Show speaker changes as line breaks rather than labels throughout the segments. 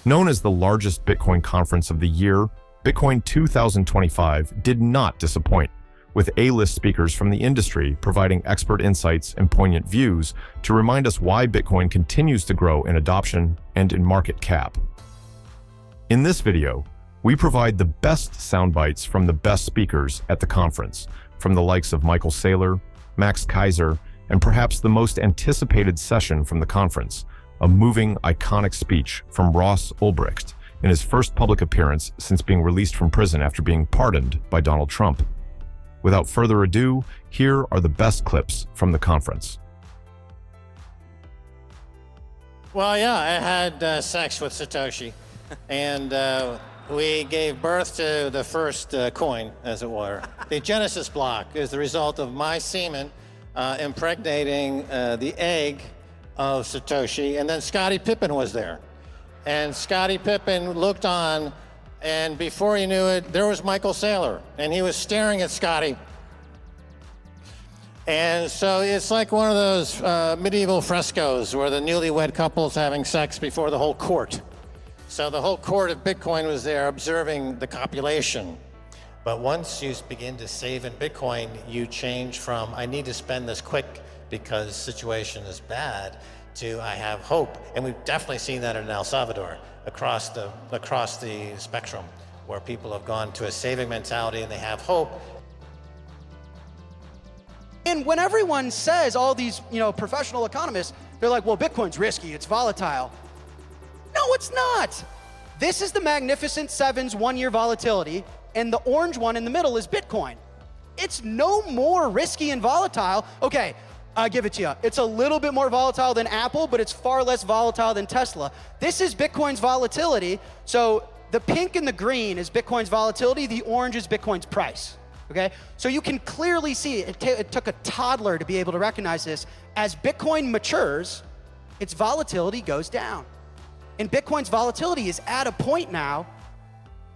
Known as the largest Bitcoin conference of the year, Bitcoin 2025 did not disappoint, with A-list speakers from the industry providing expert insights and poignant views to remind us why Bitcoin continues to grow in adoption and in market cap. In this video, we provide the best sound bites from the best speakers at the conference, from the likes of Michael Saylor, Max Kaiser, and perhaps the most anticipated session from the conference, a moving, iconic speech from Ross Ulbricht in his first public appearance since being released from prison after being pardoned by Donald Trump. Without further ado, here are the best clips from the conference.
Well, yeah, I had sex with Satoshi, and we gave birth to the first coin, as it were. The Genesis block is the result of my semen impregnating the egg of Satoshi, and then Scottie Pippen was there. And Scottie Pippen looked on, and before he knew it, there was Michael Saylor, and he was staring at Scottie. And so it's like one of those medieval frescoes where the newlywed couple's having sex before the whole court. So the whole court of Bitcoin was there observing the copulation. But once you begin to save in Bitcoin, you change from, I need to spend this quick because situation is bad, to I have hope. And we've definitely seen that in El Salvador, across the spectrum, where people have gone to a saving mentality and they have hope.
And when everyone says, all these professional economists, they're like, well, Bitcoin's risky, it's volatile. No, it's not. This is the Magnificent Seven's one-year volatility, and the orange one in the middle is Bitcoin. It's no more risky and volatile. Okay, I give it to you. It's a little bit more volatile than Apple, but it's far less volatile than Tesla. This is Bitcoin's volatility. So the pink and the green is Bitcoin's volatility. The orange is Bitcoin's price. Okay, so you can clearly see it took a toddler to be able to recognize this. As Bitcoin matures, its volatility goes down. And Bitcoin's volatility is at a point now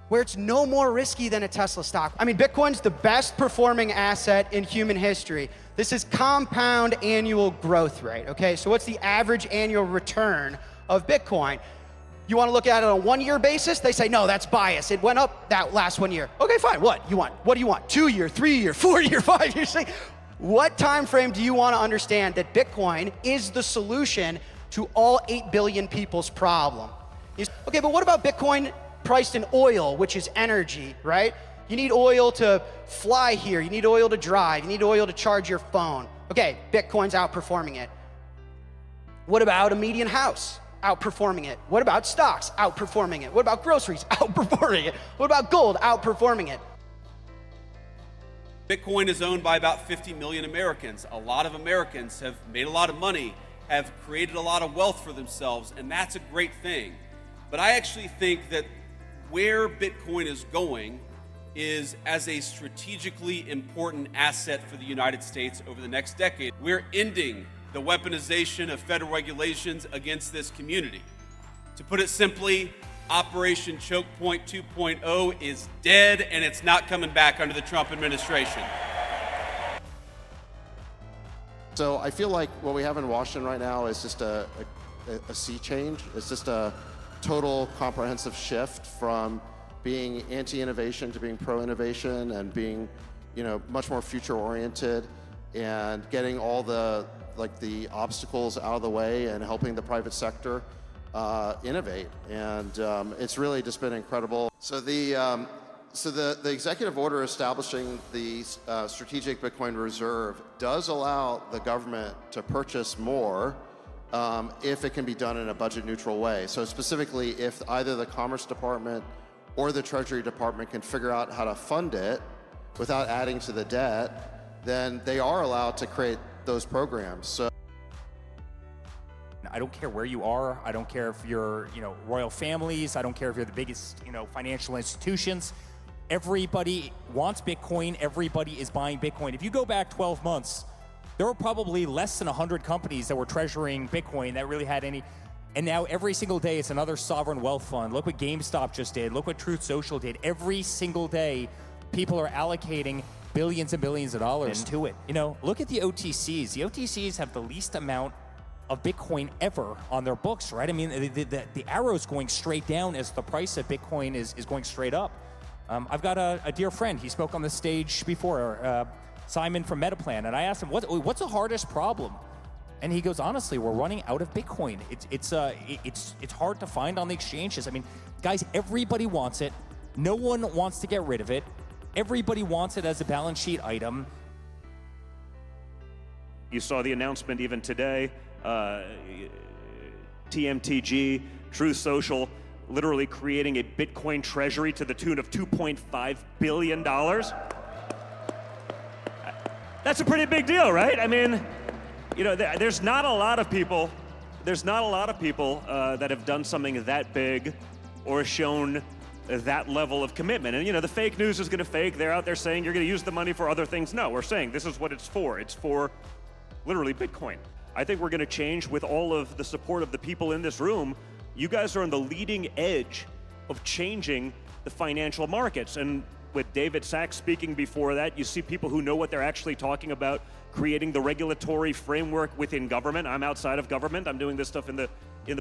where it's no more risky than a Tesla stock. I mean, Bitcoin's the best performing asset in human history. This is compound annual growth rate, okay? So what's the average annual return of Bitcoin? You wanna look at it on a one-year basis? They say, no, that's bias. It went up that last 1 year. Okay, fine, what you want? What do you want? 2 year, 3 year, 4 year, 5 year? What time frame do you wanna understand that Bitcoin is the solution to all 8 billion people's problem? Okay, but what about Bitcoin priced in oil, which is energy, right? You need oil to fly here, you need oil to drive, you need oil to charge your phone. Okay, Bitcoin's outperforming it. What about a median house? Outperforming it. What about stocks? Outperforming it. What about groceries? Outperforming it. What about gold? Outperforming it.
Bitcoin is owned by about 50 million Americans. A lot of Americans have made a lot of money, have created a lot of wealth for themselves, and that's a great thing. But I actually think that where Bitcoin is going is as a strategically important asset for the United States over the next decade. We're ending the weaponization of federal regulations against this community. To put it simply, Operation Choke Point 2.0 is dead, and it's not coming back under the Trump administration.
So I feel like what we have in Washington right now is just a sea change. It's just a total comprehensive shift from being anti-innovation to being pro-innovation and being, much more future-oriented and getting all the obstacles out of the way and helping the private sector innovate. And it's really just been incredible. So the executive order establishing the strategic Bitcoin reserve does allow the government to purchase more if it can be done in a budget neutral way. So specifically, if either the Commerce Department or the Treasury Department can figure out how to fund it without adding to the debt, then they are allowed to create those programs. So
I don't care where you are. I don't care if you're, royal families. I don't care if you're the biggest, financial institutions. Everybody wants Bitcoin. Everybody is buying Bitcoin. If you go back 12 months, there were probably less than 100 companies that were treasuring Bitcoin that really had any. And now every single day, it's another sovereign wealth fund. Look what GameStop just did. Look what Truth Social did. Every single day, people are allocating billions and billions of dollars to it. Look at the OTCs. The OTCs have the least amount of Bitcoin ever on their books, right? I mean, the arrow's going straight down as the price of Bitcoin is going straight up. I've got a dear friend. He spoke on the stage before, Simon from Metaplan, and I asked him, what's the hardest problem? And he goes, honestly, we're running out of Bitcoin. It's hard to find on the exchanges. I mean, guys, everybody wants it. No one wants to get rid of it. Everybody wants it as a balance sheet item.
You saw the announcement even today, TMTG, Truth Social, literally creating a Bitcoin treasury to the tune of $2.5 billion. That's a pretty big deal, right? I mean, you know, there's not a lot of people that have done something that big or shown that level of commitment. And you know, the fake news is going to fake. They're out there saying you're going to use the money for other things. No, we're saying this is what it's for. It's for literally Bitcoin. I think we're going to change with all of the support of the people in this room. You guys are on the leading edge of changing the financial markets. And with David Sachs speaking before that, you see people who know what they're actually talking about, creating the regulatory framework within government. I'm outside of government. I'm doing this stuff in the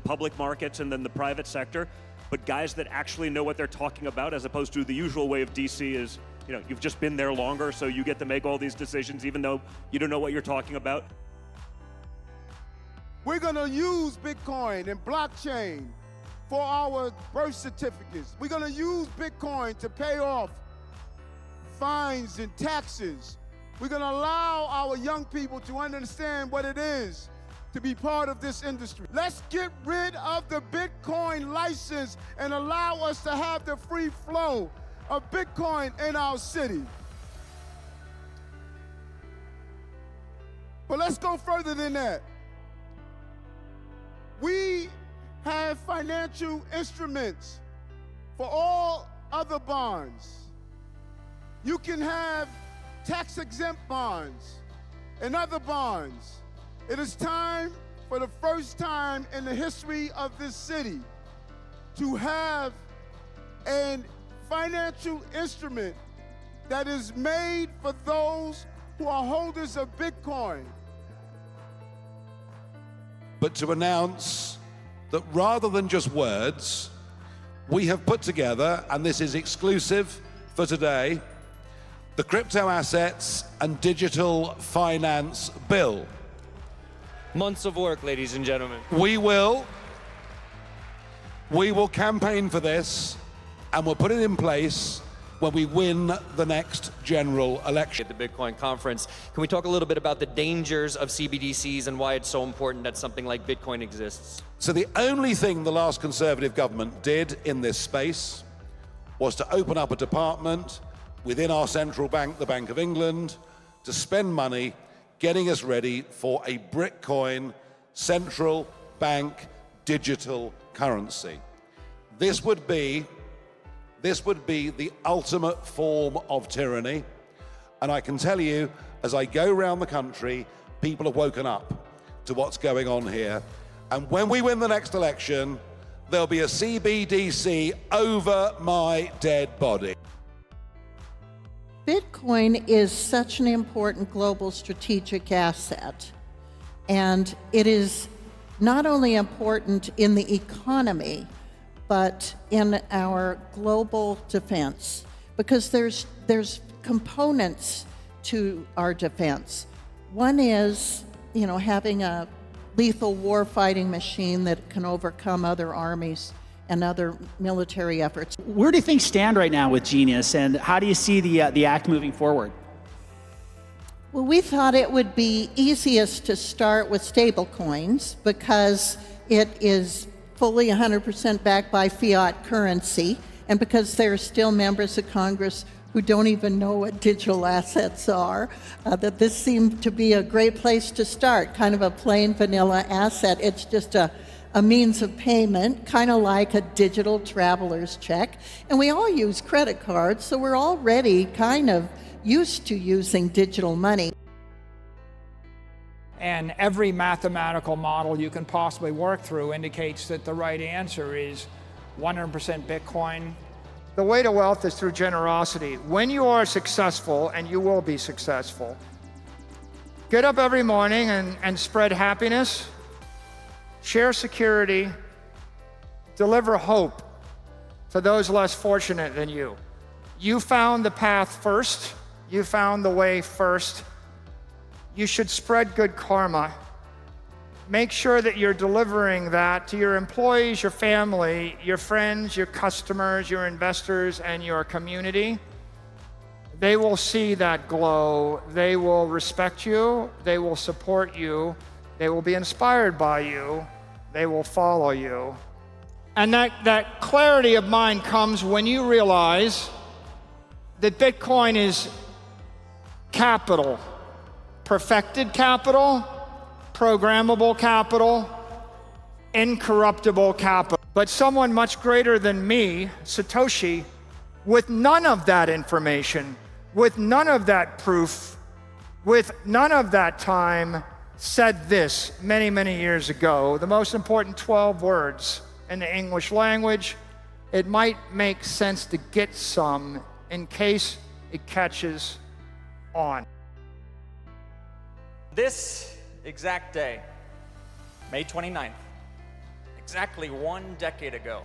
public markets and then the private sector. But guys that actually know what they're talking about, as opposed to the usual way of DC is, you know, you've just been there longer, so you get to make all these decisions even though you don't know what you're talking about.
We're going to use Bitcoin and blockchain for our birth certificates. We're going to use Bitcoin to pay off fines and taxes. We're going to allow our young people to understand what it is to be part of this industry. Let's get rid of the Bitcoin license and allow us to have the free flow of Bitcoin in our city. But let's go further than that. We have financial instruments for all other bonds. You can have tax-exempt bonds and other bonds. It is time, for the first time in the history of this city, to have a financial instrument that is made for those who are holders of Bitcoin.
But to announce that rather than just words, we have put together, and this is exclusive for today, the Crypto Assets and Digital Finance Bill.
Months of work, ladies and gentlemen.
We will campaign for this, and we'll put it in place when we win the next general election.
At the Bitcoin conference, can we talk a little bit about the dangers of CBDCs and why it's so important that something like Bitcoin exists?
So the only thing the last Conservative government did in this space was to open up a department within our central bank, the Bank of England, to spend money getting us ready for a Bitcoin central bank digital currency. This would be the ultimate form of tyranny. And I can tell you, as I go around the country, people have woken up to what's going on here. And when we win the next election, there'll be a CBDC over my dead body.
Bitcoin is such an important global strategic asset, and it is not only important in the economy, but in our global defense, because there's components to our defense. One is, you know, having a lethal war fighting machine that can overcome other armies and other military efforts.
Where do things stand right now with Genius, and how do you see the act moving forward?
Well, we thought it would be easiest to start with stablecoins because it is fully 100% backed by fiat currency, and because there are still members of Congress who don't even know what digital assets are, that this seemed to be a great place to start, kind of a plain vanilla asset. It's just a means of payment, kind of like a digital traveler's check. And we all use credit cards, so we're already kind of used to using digital money.
And every mathematical model you can possibly work through indicates that the right answer is 100% Bitcoin. The way to wealth is through generosity. When you are successful, and you will be successful, get up every morning and spread happiness share security, deliver hope to those less fortunate than you. You found the path first. You found the way first. You should spread good karma. Make sure that you're delivering that to your employees, your family, your friends, your customers, your investors, and your community. They will see that glow. They will respect you. They will support you. They will be inspired by you. They will follow you. And that clarity of mind comes when you realize that Bitcoin is capital, perfected capital, programmable capital, incorruptible capital. But someone much greater than me, Satoshi, with none of that information, with none of that proof, with none of that time, said this many, many years ago, the most important 12 words in the English language. It might make sense to get some in case it catches on.
This exact day, May 29th, exactly 1 decade ago,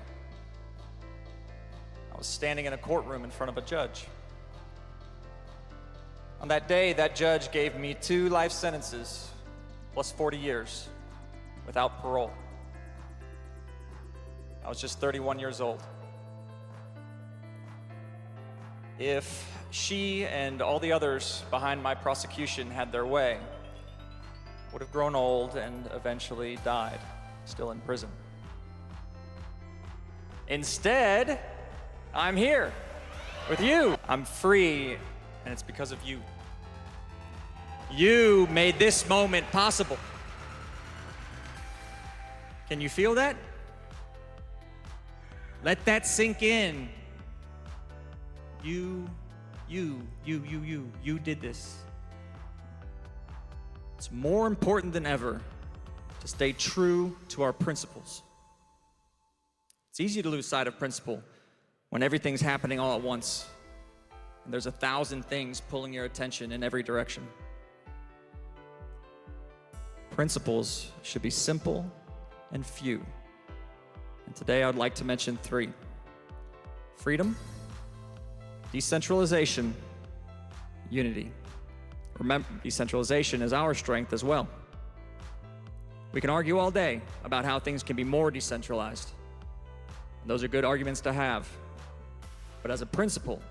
I was standing in a courtroom in front of a judge. On that day, that judge gave me 2 life sentences plus 40 years without parole. I was just 31 years old. If she and all the others behind my prosecution had their way, I would have grown old and eventually died, still in prison. Instead, I'm here with you. I'm free, and it's because of you. You made this moment possible. Can you feel that? Let that sink in. You did this. It's more important than ever to stay true to our principles. It's easy to lose sight of principle when everything's happening all at once, and there's 1,000 things pulling your attention in every direction. Principles should be simple and few. And today I'd like to mention 3. Freedom, decentralization, unity. Remember, decentralization is our strength as well. We can argue all day about how things can be more decentralized. And those are good arguments to have. But as a principle,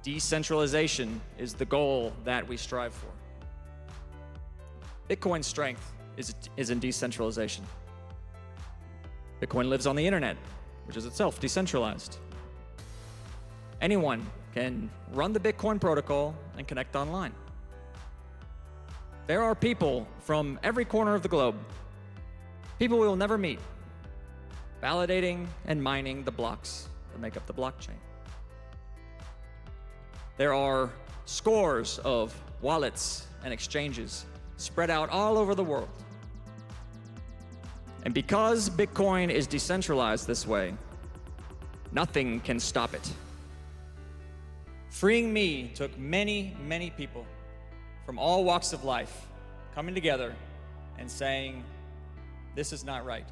decentralization is the goal that we strive for. Bitcoin's strength is in decentralization. Bitcoin lives on the internet, which is itself decentralized. Anyone can run the Bitcoin protocol and connect online. There are people from every corner of the globe, people we will never meet, validating and mining the blocks that make up the blockchain. There are scores of wallets and exchanges spread out all over the world. And because Bitcoin is decentralized this way, nothing can stop it. Freeing me took many, many people from all walks of life coming together and saying, this is not right.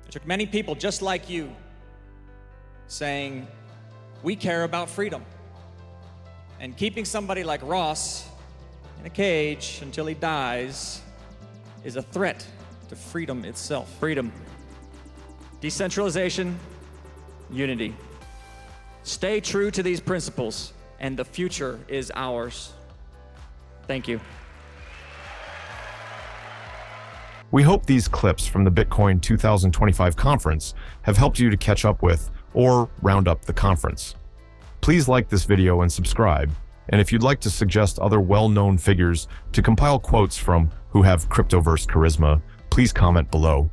It took many people just like you saying, we care about freedom. And keeping somebody like Ross in a cage until he dies is a threat to freedom itself. Freedom, decentralization, unity. Stay true to these principles, and the future is ours. Thank you.
We hope these clips from the Bitcoin 2025 conference have helped you to catch up with or round up the conference. Please like this video and subscribe. And if you'd like to suggest other well-known figures to compile quotes from who have cryptoverse charisma, please comment below.